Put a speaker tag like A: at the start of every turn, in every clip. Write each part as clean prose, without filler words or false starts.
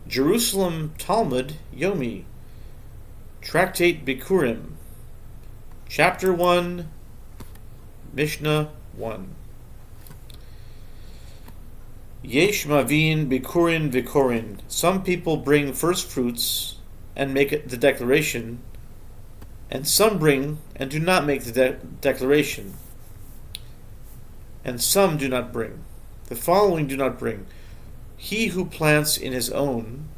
A: Jerusalem Talmud, Yomi, Tractate Bikurim, Chapter 1, Mishnah 1. Yesh mavin bikurin vikorin. Some people bring first fruits and make the declaration, and some bring and do not make the declaration, and some do not bring. The following do not bring: he who plants in his own,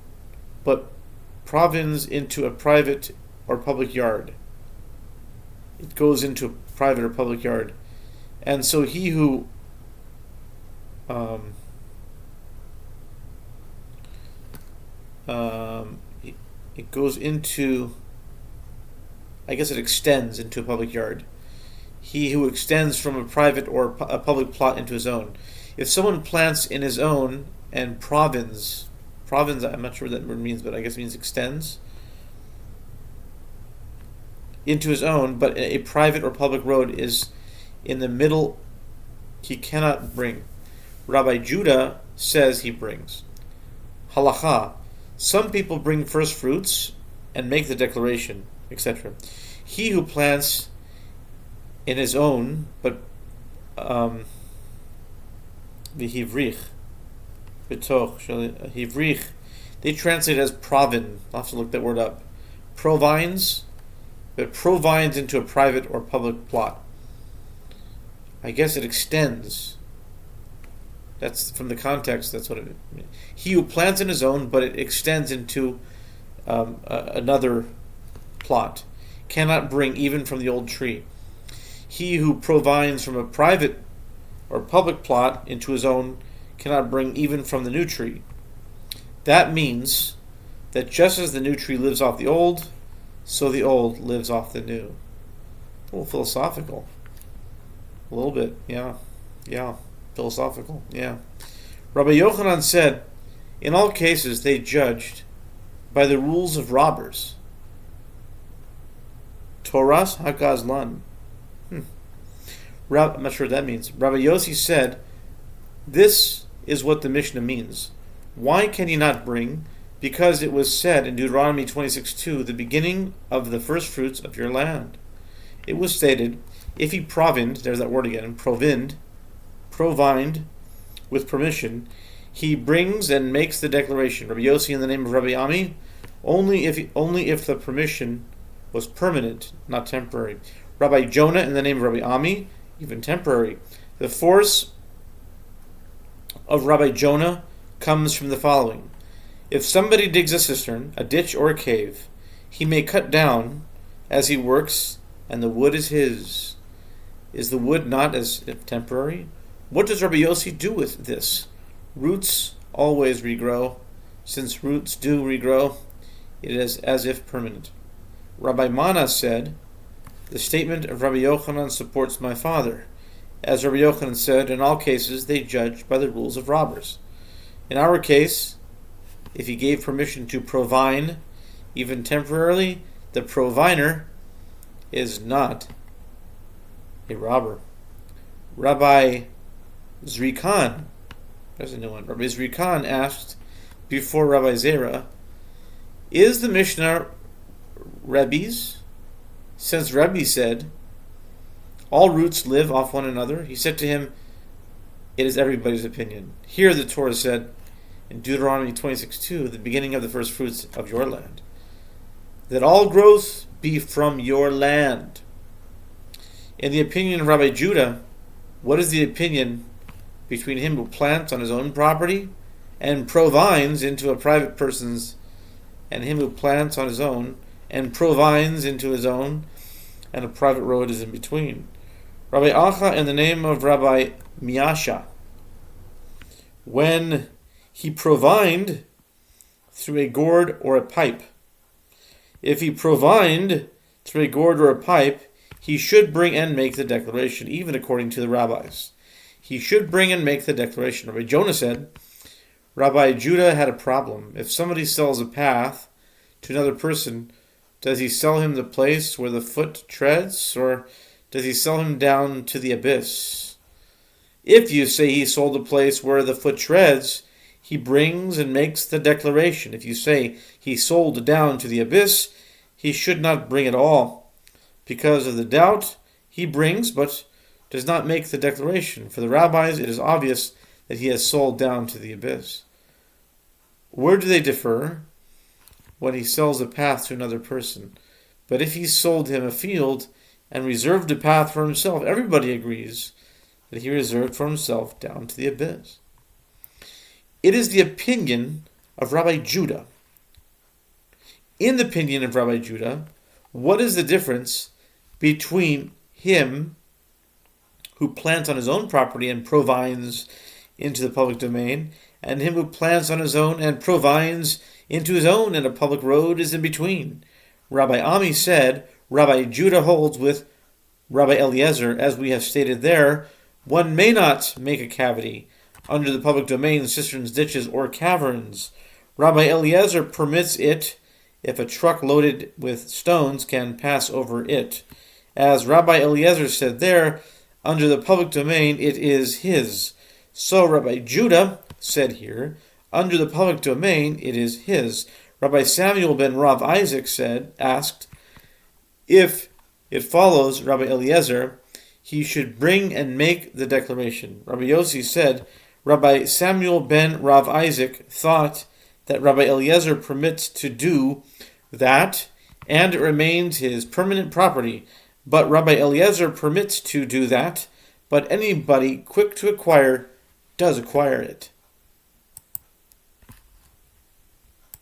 A: but provins into a private or public yard. It goes into a private or public yard. And so he who it goes into, I guess it extends into a public yard. He who extends from a private or a public plot into his own. If someone plants in his own and provins, I'm not sure what that word means, but I guess it means extends into his own, but a private or public road is in the middle, he cannot bring. Rabbi Judah says he brings. Halacha: some people bring first fruits and make the declaration, etc. He who plants in his own, but v'hivrich, betoch, hivrich, they translate it as provin. I'll have to look that word up. Provines, but provines into a private or public plot. I guess it extends. That's from the context. That's what it means. He who plants in his own, but it extends into another plot, cannot bring even from the old tree. He who provines from a private or public plot into his own cannot bring even from the new tree. That means that just as the new tree lives off the old, so the old lives off the new. A little philosophical. A little bit, yeah. Philosophical, yeah. Rabbi Yochanan said, in all cases they judged by the rules of robbers. Toras Hakazlan. I'm not sure what that means. Rabbi Yossi said, this is what the Mishnah means. Why can he not bring? Because it was said in Deuteronomy 26:2, the beginning of the first fruits of your land. It was stated, if he provined, there's that word again, provined, with permission, he brings and makes the declaration. Rabbi Yossi in the name of Rabbi Ami, only if the permission was permanent, not temporary. Rabbi Jonah in the name of Rabbi Ami, even temporary. The force of Rabbi Jonah comes from the following. If somebody digs a cistern, a ditch, or a cave, he may cut down as he works, and the wood is his. Is the wood not as if temporary? What does Rabbi Yossi do with this? Roots always regrow. Since roots do regrow, it is as if permanent. Rabbi Mana said, the statement of Rabbi Yochanan supports my father. As Rabbi Yochanan said, in all cases they judge by the rules of robbers. In our case, if he gave permission to provine, even temporarily, the proviner is not a robber. Rabbi Zrikan, there's a new one. Rabbi Zrikan asked before Rabbi Zera, is the Mishnah Rebbe's? Since Rebbe said, all roots live off one another, he said to him, it is everybody's opinion. Here the Torah said, in Deuteronomy 26:2, the beginning of the first fruits of your land, that all growth be from your land. In the opinion of Rabbi Judah, what is the opinion between him who plants on his own property and provines into a private person's, and him who plants on his own and provines into his own, and a private road is in between? Rabbi Acha in the name of Rabbi Miasha, when he provined through a gourd or a pipe. If he provined through a gourd or a pipe, he should bring and make the declaration, even according to the rabbis. He should bring and make the declaration. Rabbi Jonah said, Rabbi Judah had a problem. If somebody sells a path to another person, does he sell him the place where the foot treads, or does he sell him down to the abyss? If you say he sold the place where the foot treads, he brings and makes the declaration. If you say he sold down to the abyss, he should not bring at all. Because of the doubt, he brings, but does not make the declaration. For the rabbis, it is obvious that he has sold down to the abyss. Where do they differ? When he sells a path to another person. But if he sold him a field and reserved a path for himself, everybody agrees that he reserved for himself down to the abyss. It is the opinion of Rabbi Judah. In the opinion of Rabbi Judah, what is the difference between him who plants on his own property and provines into the public domain, and him who plants on his own and provines into his own, and a public road is in between? Rabbi Ami said, Rabbi Judah holds with Rabbi Eliezer, as we have stated there, one may not make a cavity under the public domain, cisterns, ditches, or caverns. Rabbi Eliezer permits it if a truck loaded with stones can pass over it. As Rabbi Eliezer said there, under the public domain it is his. So Rabbi Judah said here, under the public domain it is his. Rabbi Samuel ben Rav Isaac asked, if it follows Rabbi Eliezer, he should bring and make the declaration. Rabbi Yossi said, Rabbi Samuel ben Rav Isaac thought that Rabbi Eliezer permits to do that, and it remains his permanent property. But Rabbi Eliezer permits to do that, but anybody quick to acquire does acquire it.